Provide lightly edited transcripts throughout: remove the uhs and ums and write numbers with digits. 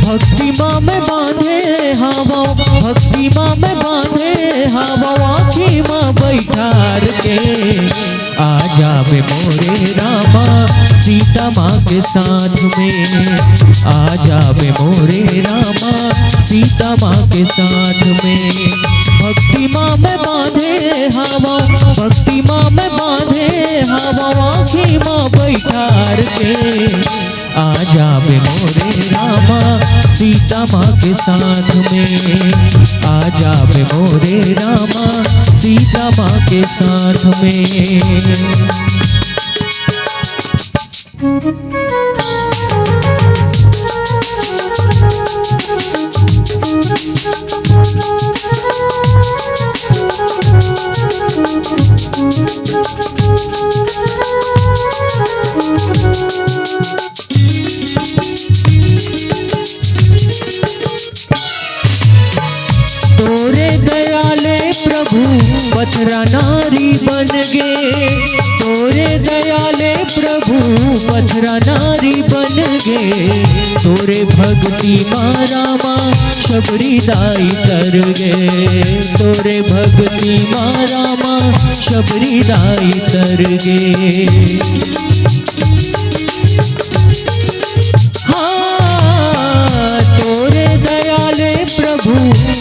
भक्ति माँ में बांधे हवा, भक्ति माँ में बांधे हवा, आँखी माँ बैठार के आ जावे मोरे रामा सीता माँ के साथ में, आ जावे मोरे रामा सीता माँ के साथ में। भक्ति माँ में बांधे हवा, भक्ति माँ में बांधे हवा, आँखी माँ बैठार के आ जावे मोरे रामा सीता माँ के साथ में, आ जावे मोरे रामा सीता माँ के साथ में। तोरे दयाले प्रभु पथरा नारी बन गे, तोरे दयाले प्रभु पथरा नारी बन गे, तोरे भक्ति माँ रामा शबरी दाई तर गे, तोरे भक्ति माँ रामा शबरी दाई तर गे।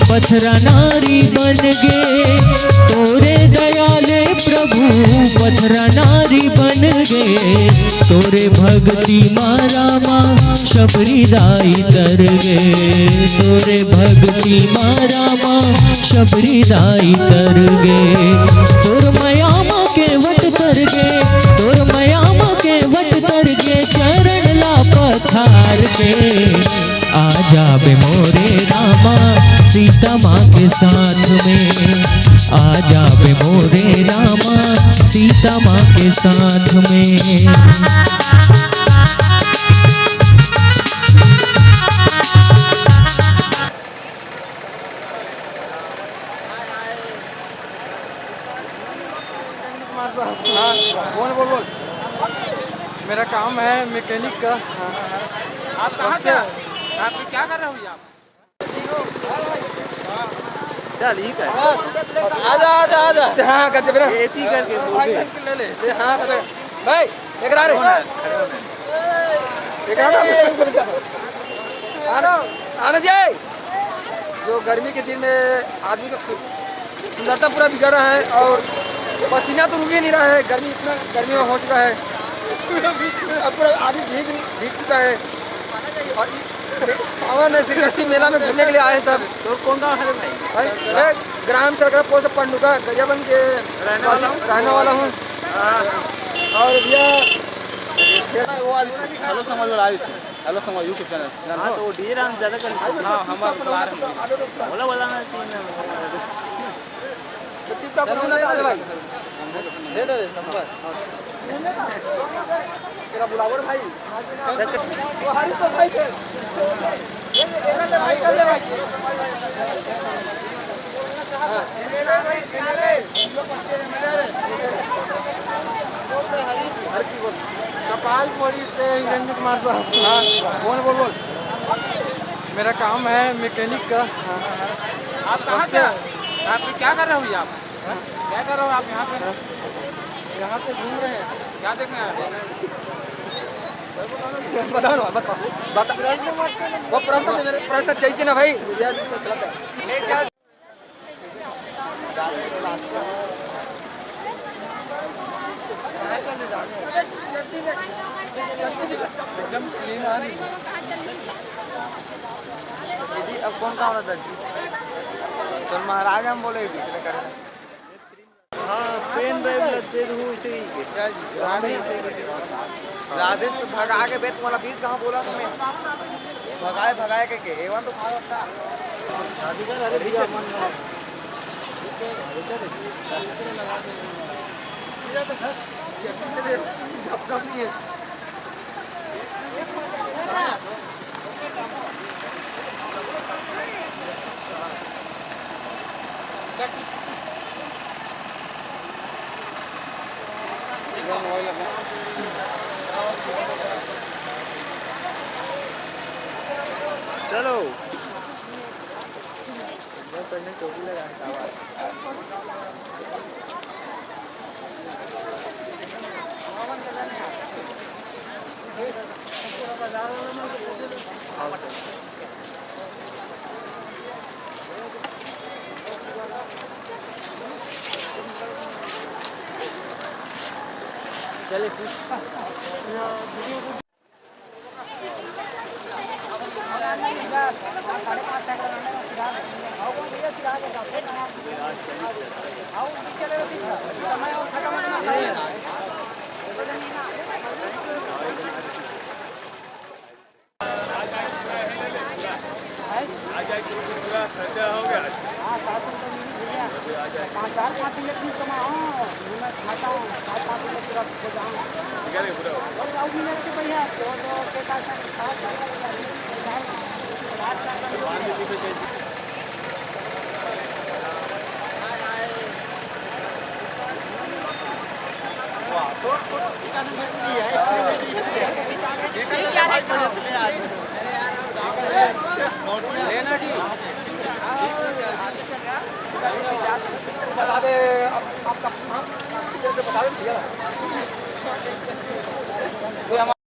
पथरा नारी बन गे, तोरे दयाले प्रभु पथरा नारी बन गे, तोरे भक्ति माँ रामा शबरी दाई तर गे, तोरे भक्ति माँ रामा शबरी दाई तर गे। तोर मयामा के वट तर गे, तोर मयामा के वट तर गे, चरण ला पथार के आ जावे मोरे रामा सीता माँ के साथ में, आ जावे मोरे रामा सीता माँ के साथ में। बोल बोल बोल, मेरा काम है मैकेनिक का। आप कहाँ से, आप क्या कर रहे हो? आप चल ठीक है, आजा आजा आजा। हाँ कर जबरा एसी करके ले ले। हाँ कर भाई एक रहा रे, एक आना आना जाए। जो गर्मी के दिन में आदमी का सुंदरता पूरा बिगड़ा है और पसीना तो रुक ही नहीं रहा है। गर्मी इतना गर्मी में हो चुका है, अब पूरा आदमी भीग चुका है। और पावन श्री मेला में घूमने के लिए आए सब। तो कौन सा है भाई? मैं ग्राम सरकार पोस्ट पंडुका गरियाबंद के रहने वाला हूँ। और हेलो समाज वाला आई, हेलो समाज यूट्यूब चैनल। हाँ तो डी राम ज़्यादा कर। हाँ हमारा बोला बोला ना तेरा बुलावर भाई वो हरी तो भाई थे। कपालपुरी से हिरेंद्र कुमार साहब। हाँ बोल बोल बोल, मेरा काम है मैकेनिक का। आप कहाँ से, आप क्या कर रहे हो? आप क्या कर रहे हो? आप यहाँ पे यहाँ पे घूम रहे हैं, क्या देखने आए हो? बताओ ना बता वो प्रश्न चाहिए ना भाई। एकदम क्लीन आ रही। अब कौन सा होना? चल महाराज हम बोले। हाँ पेन ड्राइव राधे से भगा के बेत वाला बीच कहाँ बोला तुम्हें भगाए भगाए के एवन तो नहीं है। चलो चले लेना जी बता दे आपका नाम बता दे भैया।